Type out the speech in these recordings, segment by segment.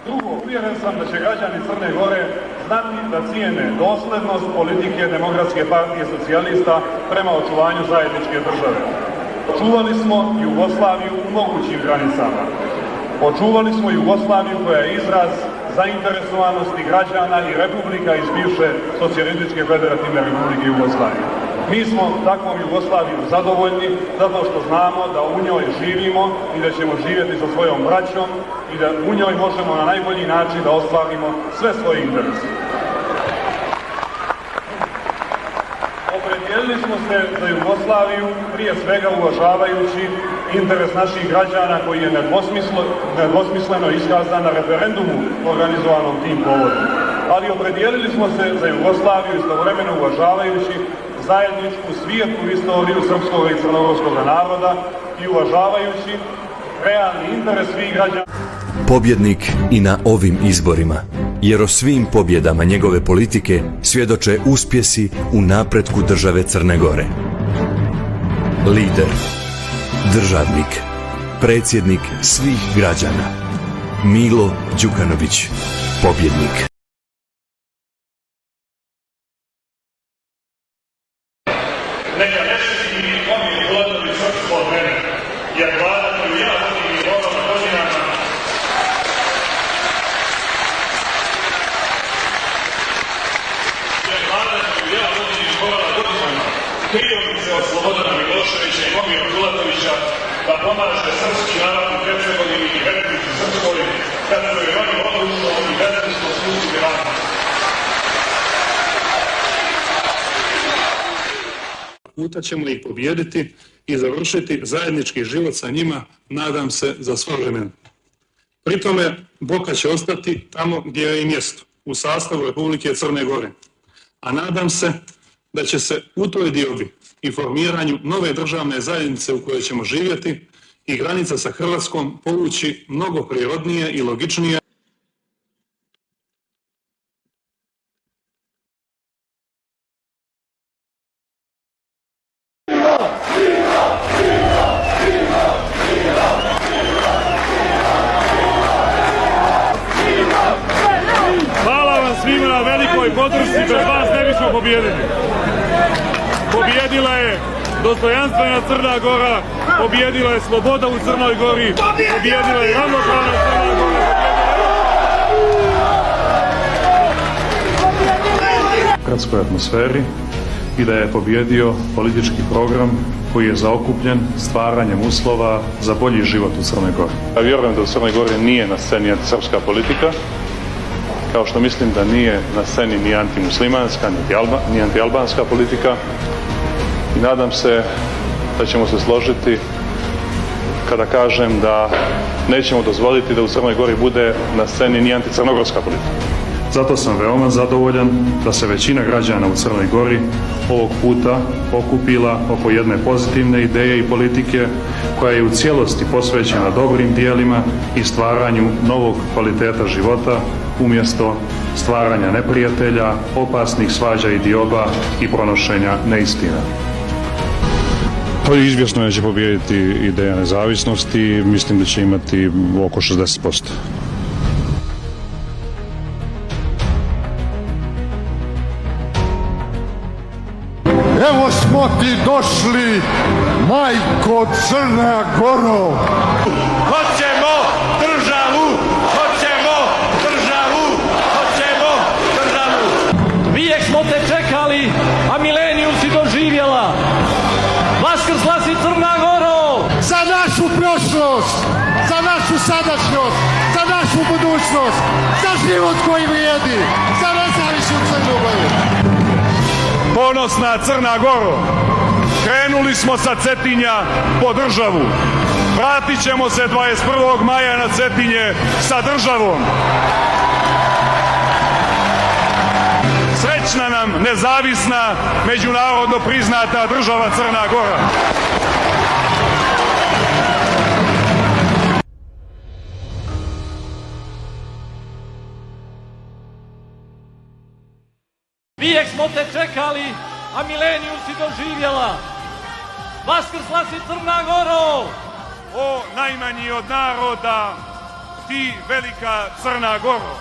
Drugo, uvjeren sam da će građani Crne Gore znati da cijene doslednost politike Demokratske partije socijalista prema očuvanju zajedničke države. Očuvali smo Jugoslaviju u mogućim granicama. Očuvali smo Jugoslaviju koja je izraz zainteresovanosti građana i republika iz bivše Socijalističke federativne republike Jugoslavije. Mi smo takvom Jugoslavijom zadovoljni zato što znamo da u njoj živimo i da ćemo živjeti sa svojom braćom i da u njoj možemo na najbolji način da ostvarimo sve svoje interese. Opredijelili smo se za Jugoslaviju prije svega uvažavajući interes naših građana koji je nedvosmisleno iskazan na referendumu organizovanom tim povodom. Ali opredijelili smo se za Jugoslaviju istovremeno uvažavajući zajedničku svijetlu istoriju srpskog i crnogorskog naroda i uvažavajući realni interes svih građana. Pobjednik i na ovim izborima, jer o svim pobjedama njegove politike svjedoče uspjesi u napretku države Crne Gore. Lider, državnik, predsjednik svih građana, Milo Đukanović, pobjednik. Neka ne svi mi oni vladali srpsko od mene, jer vlada koju ja vodim i vodom godinama krio mi se od Slobodana Miloševića i Momira Đulatovića da pomaže srpski narod u Hercegovini i Republici Srpskoj kad su je oni odlučno i bezdušno služili radi. Puta ćemo ih pobijediti i završiti zajednički život sa njima, nadam se, za svo vremena. Pri tome Boka će ostati tamo gdje je i mjesto, u sastavu Republike Crne Gore. A nadam se da će se u toj diobi i formiranju nove državne zajednice u kojoj ćemo živjeti i granica sa Hrvatskom povući mnogo prirodnije i logičnije. Hvala vam svima na velikoj podršci, bez vas ne bismo pobijedili. Pobijedila je dostojanstvena Crna Gora, pobijedila je sloboda u Crnoj Gori, pobijedila je ravnopravna Crna Gora, demokratskoj atmosferi i da je pobjedio politički program koji je zaokupljen stvaranjem uslova za bolji život u Crnoj Gori. Ja vjerujem da u Crnoj Gori nije na sceni antisrpska politika, kao što mislim da nije na sceni ni antimuslimanska, ni antialbanska politika. I nadam se da ćemo se složiti kada kažem da nećemo dozvoliti da u Crnoj Gori bude na sceni ni anticrnogorska politika. Zato sam veoma zadovoljan da se većina građana u Crnoj Gori ovog puta okupila oko jedne pozitivne ideje i politike koja je u cijelosti posvećena dobrim dijelima i stvaranju novog kvaliteta života umjesto stvaranja neprijatelja, opasnih svađa i dioba i pronošenja neistina. Izvjesno je da će pobijediti ideja nezavisnosti, mislim da će imati oko 60%. Evo smo ti došli, majko Crna Goro! Hoćemo državu! Hoćemo državu! Hoćemo državu! Vijek smo te čekali, a milenijum si doživjela. Vaskrsla si Crna Goro! Za našu prošlost, za našu sadašnjost, za našu budućnost, za život koji vrijedi, za nezavisnu Crnu Goru! Ponosna Crna Goro, krenuli smo sa Cetinja po državu. Vratit ćemo se 21. maja na Cetinje sa državom. Srećna nam, nezavisna, međunarodno priznata država Crna Gora. Vijek smo te čekali, a milenijum si doživjela. Vaskrsla si Crna Goro! O najmanji od naroda, ti velika Crna Goro.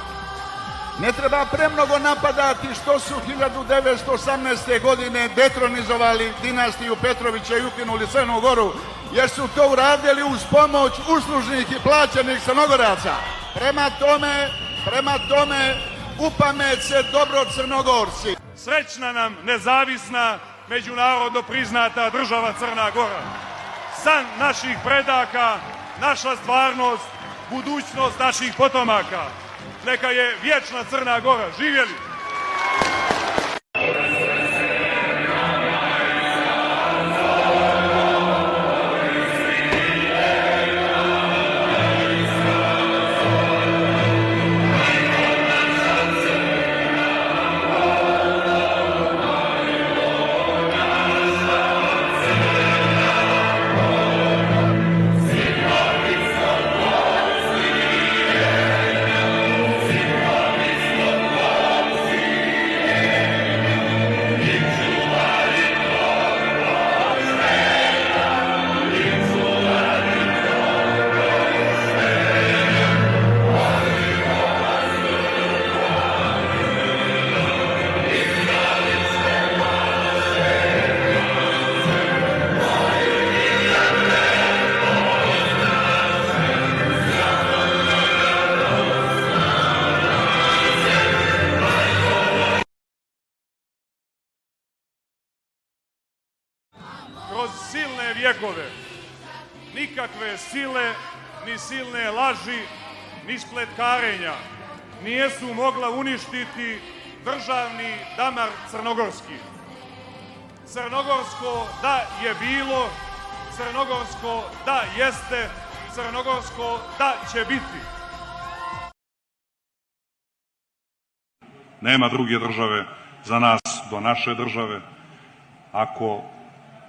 Ne treba premnogo napadati što su 1918. godine detronizovali dinastiju Petrovića i ukinuli Crnu Goru, jer su to uradili uz pomoć uslužnih i plaćenih Crnogoraca. Prema tome, upamet se dobro Crnogorci. Srećna nam nezavisna, međunarodno priznata država Crna Gora. San naših predaka, naša stvarnost, budućnost naših potomaka. Neka je vječna Crna Gora. Živjeli! Kroz silne vjekove nikakve sile, ni silne laži, ni spletkarenja nijesu mogla uništiti državni damar crnogorski. Crnogorsko da je bilo, crnogorsko da jeste, crnogorsko da će biti. Nema druge države za nas do naše države.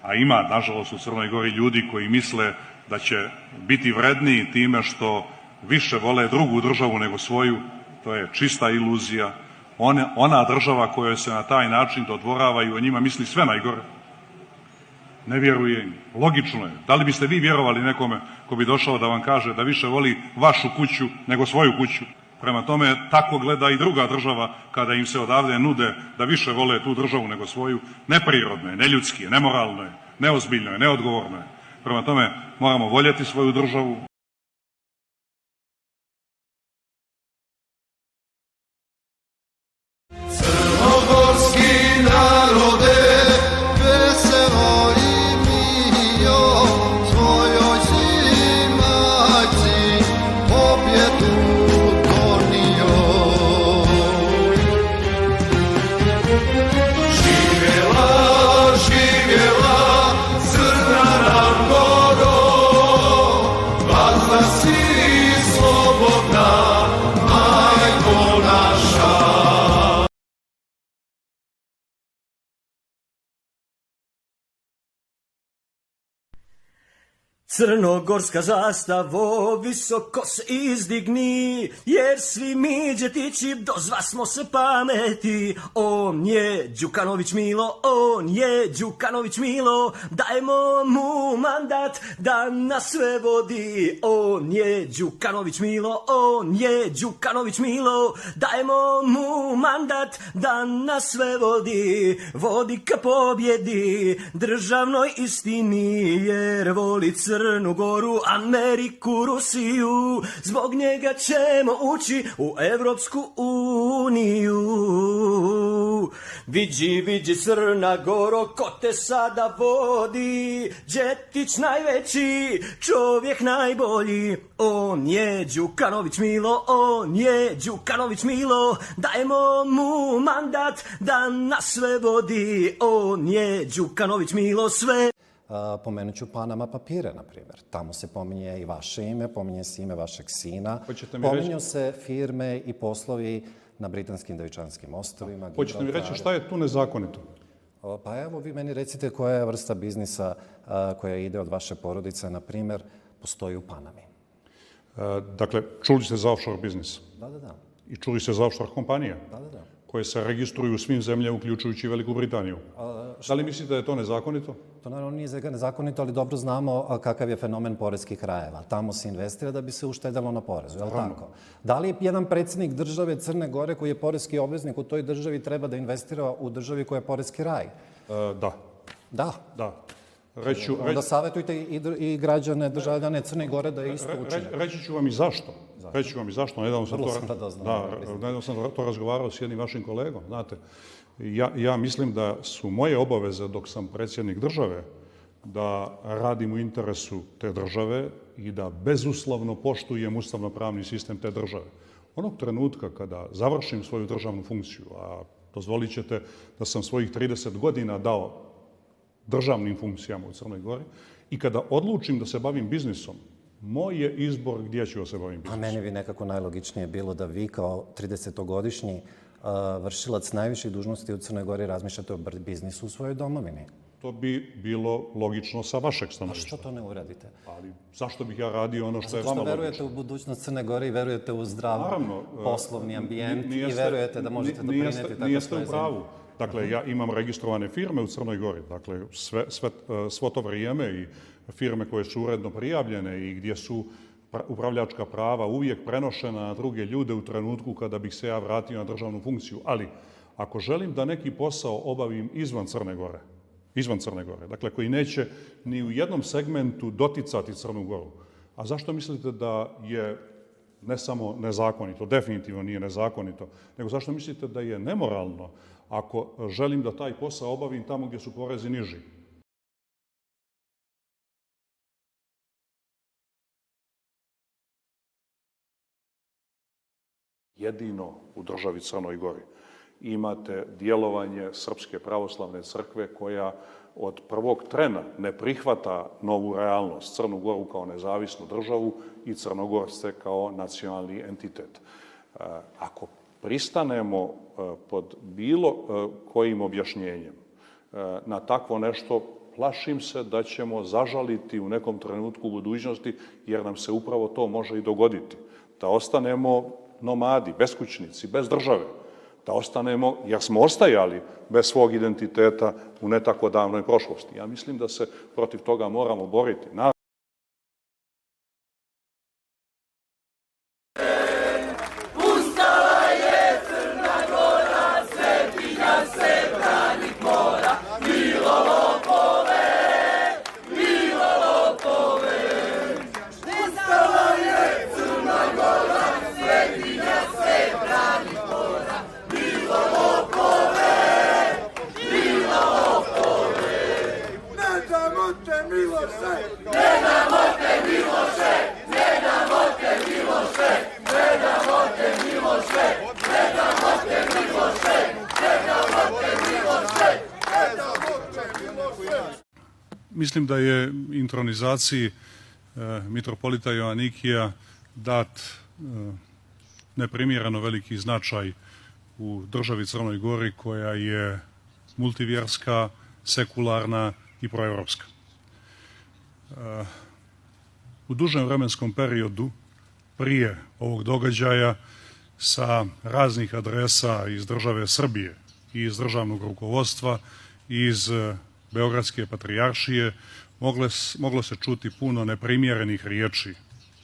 A ima, nažalost, u Crnoj Gori ljudi koji misle da će biti vredniji time što više vole drugu državu nego svoju, to je čista iluzija. Ona država kojoj se na taj način dodvorava i o njima misli sve najgore, ne vjeruje im. Logično je. Da li biste vi vjerovali nekome ko bi došao da vam kaže da više voli vašu kuću nego svoju kuću? Prema tome, tako gleda i druga država kada im se odavde nude da više vole tu državu nego svoju. Neprirodno je, neljudski je, nemoralno je, neozbiljno je, neodgovorno je. Prema tome, moramo voljeti svoju državu. Crnogorski narode, veselo i mio, svojoj si majci pobjedu donio. Živjela, živjela, Crna nam Goro, valjda si slobodna, majko naša. Crnogorska zastavo, visoko se izdigni, jer svi mi džetići dozva smo se pameti. On je Đukanović Milo, on je Đukanović Milo, dajmo mu mandat da nas sve vodi. On je Đukanović Milo, on je Đukanović Milo, dajmo mu mandat da nas sve vodi. Vodi ka pobjedi, državnoj istini, jer voli Crnu Goru, Ameriku, Rusiju. Zbog njega ćemo ući u Evropsku uniju. Viđi Crna Goro, ko te sada vodi? Đetić najveći, čovjek najbolji. On je Đukanović Milo, on je Đukanović Milo, dajmo mu mandat da nas sve vodi. On je Đukanović Milo sve. Pomenut ću Panama papire, na primjer. Tamo se pominje i vaše ime, pominje se ime vašeg sina. Pominju se firme i poslovi na Britanskim Devičanskim ostrvima. Hoćete mi reći šta je tu nezakonito? Pa evo, vi meni recite koja je vrsta biznisa koja ide od vaše porodice, na primjer, postoji u Panami. Dakle, čuli ste za offshore biznis? Da. I čuli ste za offshore kompanije? Da. koje se registruju u svim zemljama, uključujući Veliku Britaniju. Da li mislite da je to nezakonito? To naravno nije nezakonito, ali dobro znamo kakav je fenomen poreskih rajeva. Tamo se investira da bi se uštedelo na porezu, je li tako? Da li jedan predsjednik države Crne Gore koji je poreski obveznik u toj državi treba da investira u državi koja je poreski raj? Da. Da. Da. Onda savjetujte i građane, državljane Crne Gore da isto učine. Reći ću vam i zašto. Reći ću vam i zašto. Nedavno sam to razgovarao s jednim vašim kolegom. Znate, ja mislim da su moje obaveze dok sam predsjednik države da radim u interesu te države i da bezuslovno poštujem ustavno-pravni sistem te države. Onog trenutka kada završim svoju državnu funkciju, a dozvolit ćete da sam svojih 30 godina dao državnim funkcijama u Crnoj Gori i kada odlučim da se bavim biznisom, moj je izbor gdje ću da se bavim biznisom. A meni bi nekako najlogičnije bilo da vi kao 30-godišnji vršilac najviših dužnosti u Crnoj Gori razmišljate o biznisu u svojoj domovini. To bi bilo logično sa vašeg stanovišta. A što to ne uradite? Ali zašto bih ja radio ono što je vama logično? Zato što verujete u budućnost Crne Gore i verujete u zdrav poslovni ambijent i verujete da možete doprineti tako svoje Nijeste u pravu. Dakle, ja imam registrovane firme u Crnoj Gori. Dakle, svo to vrijeme i firme koje su uredno prijavljene i gdje su upravljačka prava uvijek prenošena na druge ljude u trenutku kada bih se ja vratio na državnu funkciju. Ali, ako želim da neki posao obavim izvan Crne Gore, dakle, koji neće ni u jednom segmentu doticati Crnu Goru, a zašto mislite da je ne samo nezakonito, definitivno nije nezakonito, nego zašto mislite da je nemoralno ako želim da taj posao obavim tamo gdje su porezi niži? Jedino u državi Crnoj Gori imate djelovanje Srpske pravoslavne crkve koja od prvog trena ne prihvata novu realnost, Crnu Goru kao nezavisnu državu i Crnogorce kao nacionalni entitet. Ako pristanemo pod bilo kojim objašnjenjem na takvo nešto, plašim se da ćemo zažaliti u nekom trenutku u budućnosti, jer nam se upravo to može i dogoditi. Da ostanemo nomadi, beskućnici, bez države. Da ostanemo, jer smo ostajali bez svog identiteta u ne tako davnoj prošlosti. Ja mislim da se protiv toga moramo boriti. Mislim da je intronizaciji mitropolita Joanikija dat neprimjereno veliki značaj u državi Crnoj Gori koja je multivjerska, sekularna i proevropska. U dužem vremenskom periodu prije ovog događaja sa raznih adresa iz države Srbije i iz državnog rukovodstva i iz Beogradske patrijaršije moglo se čuti puno neprimjerenih riječi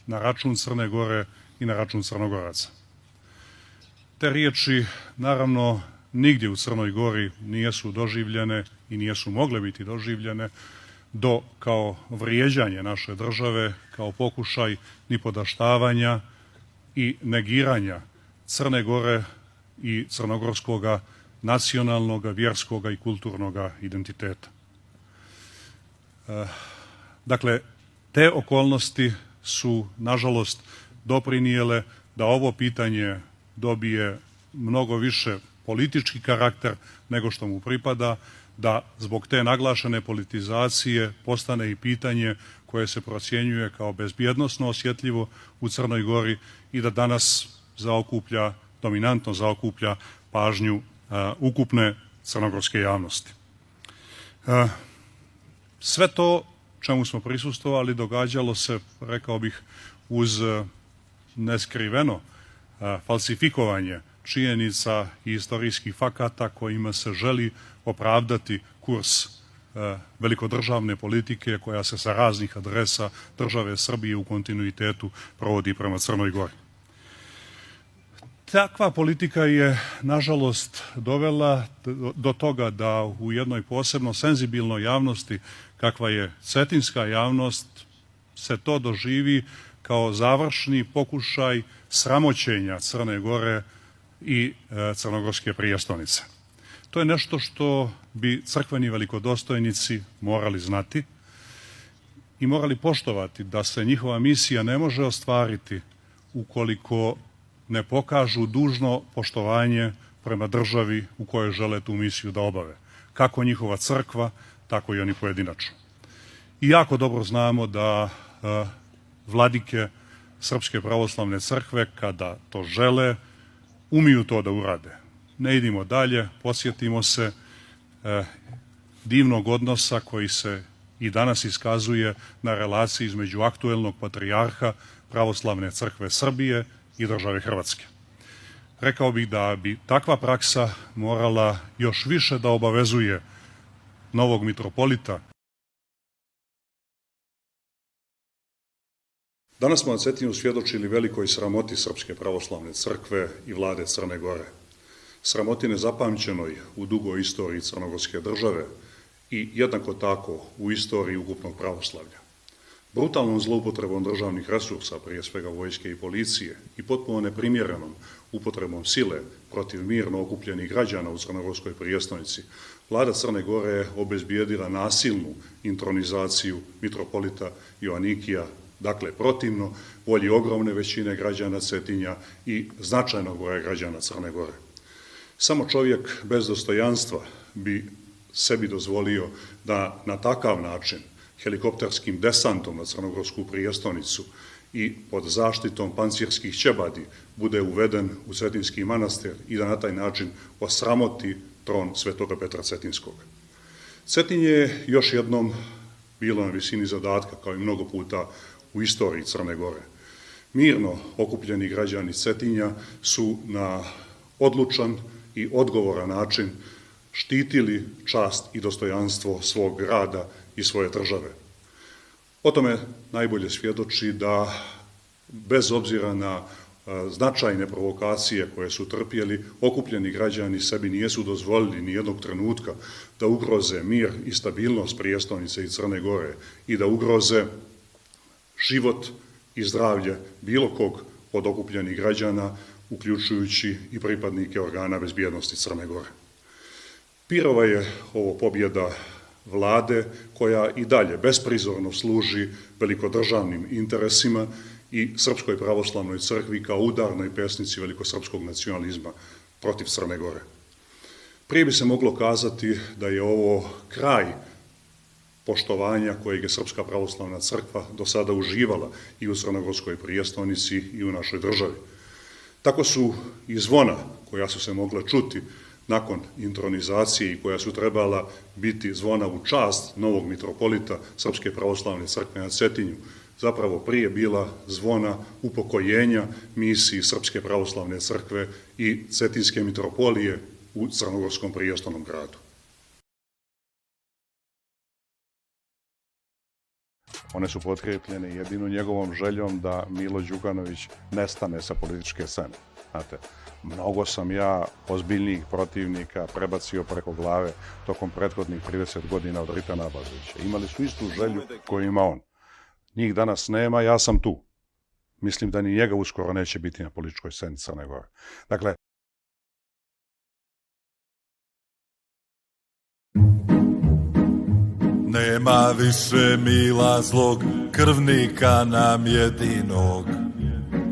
na račun Crne Gore i na račun Crnogoraca. Te riječi, naravno, nigdje u Crnoj Gori nijesu doživljene i nijesu mogle biti doživljene kao vrijeđanje naše države, kao pokušaj nipodaštavanja i negiranja Crne Gore i crnogorskoga nacionalnog, vjerskog i kulturnog identiteta. Dakle, te okolnosti su, nažalost, doprinijele da ovo pitanje dobije mnogo više politički karakter nego što mu pripada, da zbog te naglašene politizacije postane i pitanje koje se procjenjuje kao bezbjednosno osjetljivo u Crnoj Gori i da danas dominantno zaokuplja pažnju ukupne crnogorske javnosti. Sve to čemu smo prisustvovali događalo se, rekao bih, uz neskriveno falsifikovanje činjenica i istorijskih fakata kojima se želi opravdati kurs velikodržavne politike koja se sa raznih adresa države Srbije u kontinuitetu provodi prema Crnoj Gori. Takva politika je, nažalost, dovela do toga da u jednoj posebno senzibilnoj javnosti, kakva je cetinska javnost, se to doživi kao završni pokušaj sramoćenja Crne Gore i crnogorske prijestolnice. To je nešto što bi crkveni velikodostojnici morali znati i morali poštovati, da se njihova misija ne može ostvariti ukoliko ne pokažu dužno poštovanje prema državi u kojoj žele tu misiju da obave. Kako njihova crkva, tako i oni pojedinačno. I jako dobro znamo da vladike Srpske pravoslavne crkve, kada to žele, umiju to da urade. Ne idimo dalje, podsjetimo se divnog odnosa koji se i danas iskazuje na relaciji između aktuelnog patrijarha Pravoslavne crkve Srbije i države Hrvatske. Rekao bih da bi takva praksa morala još više da obavezuje novog mitropolita. Danas smo na Cetinju svjedočili velikoj sramoti Srpske pravoslavne crkve i vlade Crne Gore. Sramoti nezapamćenoj u dugoj istoriji crnogorske države i jednako tako u istoriji ukupnog pravoslavlja. Brutalnom zloupotrebom državnih resursa, prije svega vojske i policije, i potpuno neprimjerenom upotrebom sile protiv mirno okupljenih građana u crnogorskoj prijestolnici, vlada Crne Gore je obezbijedila nasilnu intronizaciju mitropolita Joanikija, dakle protivno volji ogromne većine građana Cetinja i značajnog broja građana Crne Gore. Samo čovjek bez dostojanstva bi sebi dozvolio da na takav način helikopterskim desantom na crnogorsku prijestolnicu i pod zaštitom pancirskih ćebadi bude uveden u Cetinski manastir i da na taj način osramoti tron Svetoga Petra Cetinskog. Cetinje je još jednom bilo na visini zadatka, kao i mnogo puta u istoriji Crne Gore. Mirno okupljeni građani Cetinja su na odlučan i odgovoran način štitili čast i dostojanstvo svog grada i svoje države. O tome najbolje svjedoči da, bez obzira na značajne provokacije koje su trpjeli, okupljeni građani sebi nijesu dozvolili ni jednog trenutka da ugroze mir i stabilnost prijestolnice i Crne Gore i da ugroze život i zdravlje bilo kog od okupljenih građana, uključujući i pripadnike organa bezbjednosti Crne Gore. Pirova je ovo pobjeda vlade koja i dalje besprizorno služi velikodržavnim interesima i Srpskoj pravoslavnoj crkvi kao udarnoj pesnici velikosrpskog nacionalizma protiv Crne Gore. Prije bi se moglo kazati da je ovo kraj poštovanja kojeg je Srpska pravoslavna crkva do sada uživala i u crnogorskoj prijestolnici i u našoj državi. Tako su i zvona koja su se mogla čuti nakon intronizacije i koja su trebala biti zvona u čast novog mitropolita Srpske pravoslavne crkve na Cetinju, zapravo prije bila zvona upokojenja misiji Srpske pravoslavne crkve i Cetinske mitropolije u crnogorskom prijestolnom gradu. One su potkrepljene jedino njegovom željom da Milo Đukanović nestane sa političke scene. Znate, mnogo sam ja ozbiljnijih protivnika prebacio preko glave tokom prethodnih 30 godina od Rita Nabazovića. Imali su istu želju koju ima on. Njih danas nema, ja sam tu. Mislim da ni njega uskoro neće biti na političkoj sceni Crne Gore. Dakle, nema više mila zlog, krvnika nam jedinog.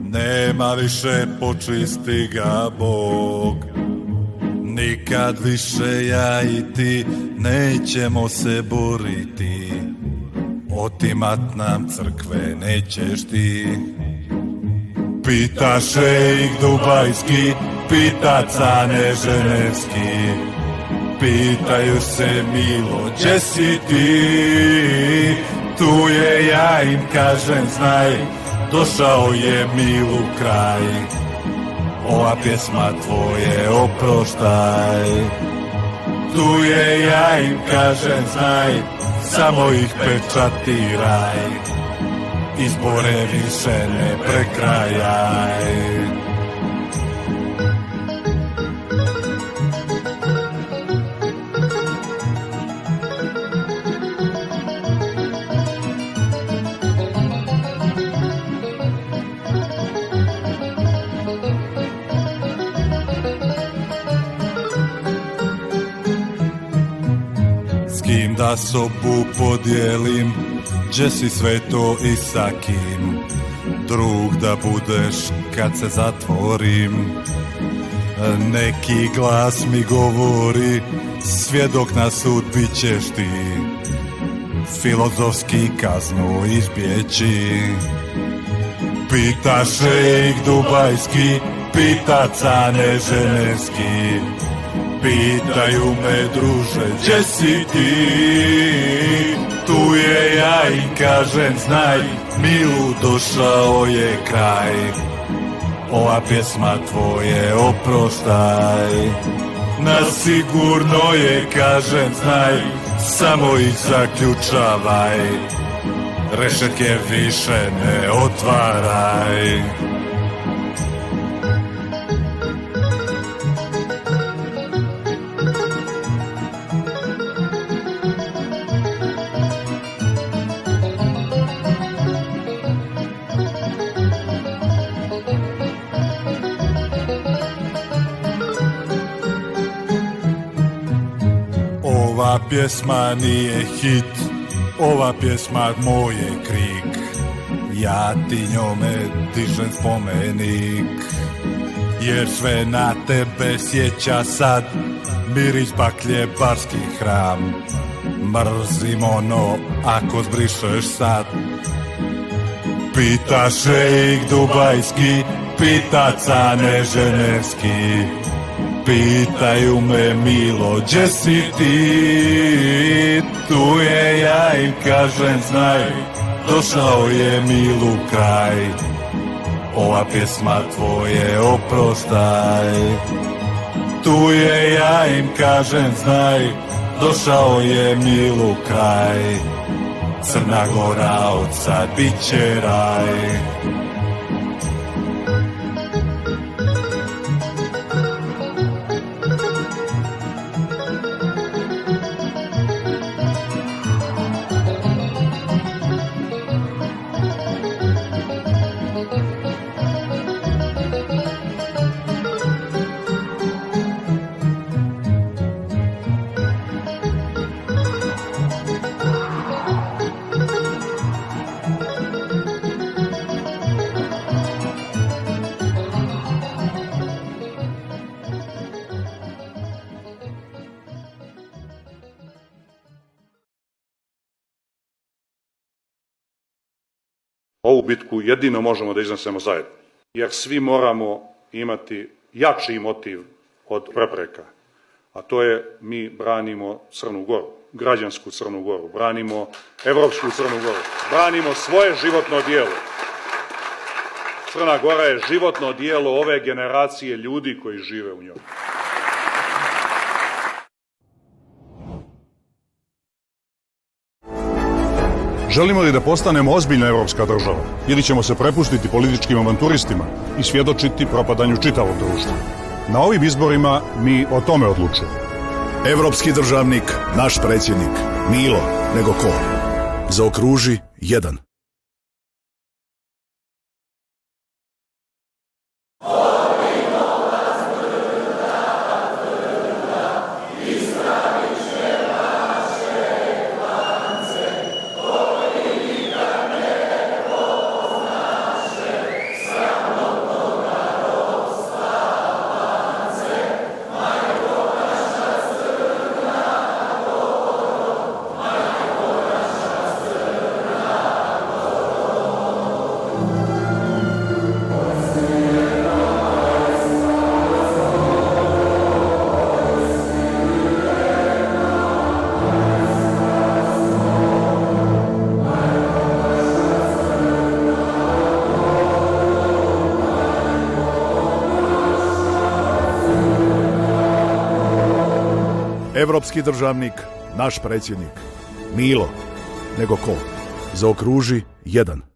Nema više, počisti ga Bog. Nikad više ja i ti nećemo se boriti. Otimat nam crkve nećeš ti. Pita šejk Dubajski, pita cane Ženevski. Pitaju se Milo, gdje si ti? Tu je, ja im kažem, znaj, došao je Milu kraj. ova pjesma tvoje oproštaj. Tu je, ja im kažem, znaj, samo ih pečatiraj, izbore više ne prekrajaj. Da sobu podijelim, gdje si sve to i sa kim, drug da budeš kad se zatvorim. Neki glas mi govori, svjedok na sud bit ćeš ti, filozofski kaznu izbjeći. Pita šejk dubajski, pita cane ženevski, pitaju me druže, gdje si ti? Tu je, ja im kažem, znaj, milu došao je kraj, ova pjesma tvoje oproštaj. Na sigurno je, kažem, znaj, samo ih zaključavaj, rešetke više ne otvaraj. Ova pjesma nije hit, ova pjesma moj je krik, ja ti njome dižem spomenik, jer sve na tebe sjeća sad, miris baklje, barski hram, mrzim ono ako zbrišeš sad. Pita šejk dubajski, pita cane ženevski, pitaju me milo, gdje si ti? Tu je, ja im kažem, znaj, došao je milu kraj, ova pjesma tvoje oproštaj. Tu je, ja im kažem, znaj, došao je milu kraj, Crna Gora od sad bit će raj. Ovu bitku jedino možemo da iznesemo zajedno, jer svi moramo imati jači motiv od prepreka, a to je mi branimo Crnu Goru, građansku Crnu Goru, branimo evropsku Crnu Goru, branimo svoje životno dijelo. Crna Gora je životno dijelo ove generacije ljudi koji žive u njoj. Želimo li da postanemo ozbiljna evropska država ili ćemo se prepustiti političkim avanturistima i svjedočiti propadanju čitavog društva? Na ovim izborima mi o tome odlučujemo. Evropski državnik, naš predsjednik, Milo nego ko. Zaokruži 1. Evropski državnik, naš predsjednik. Milo, nego ko? Zaokruži 1.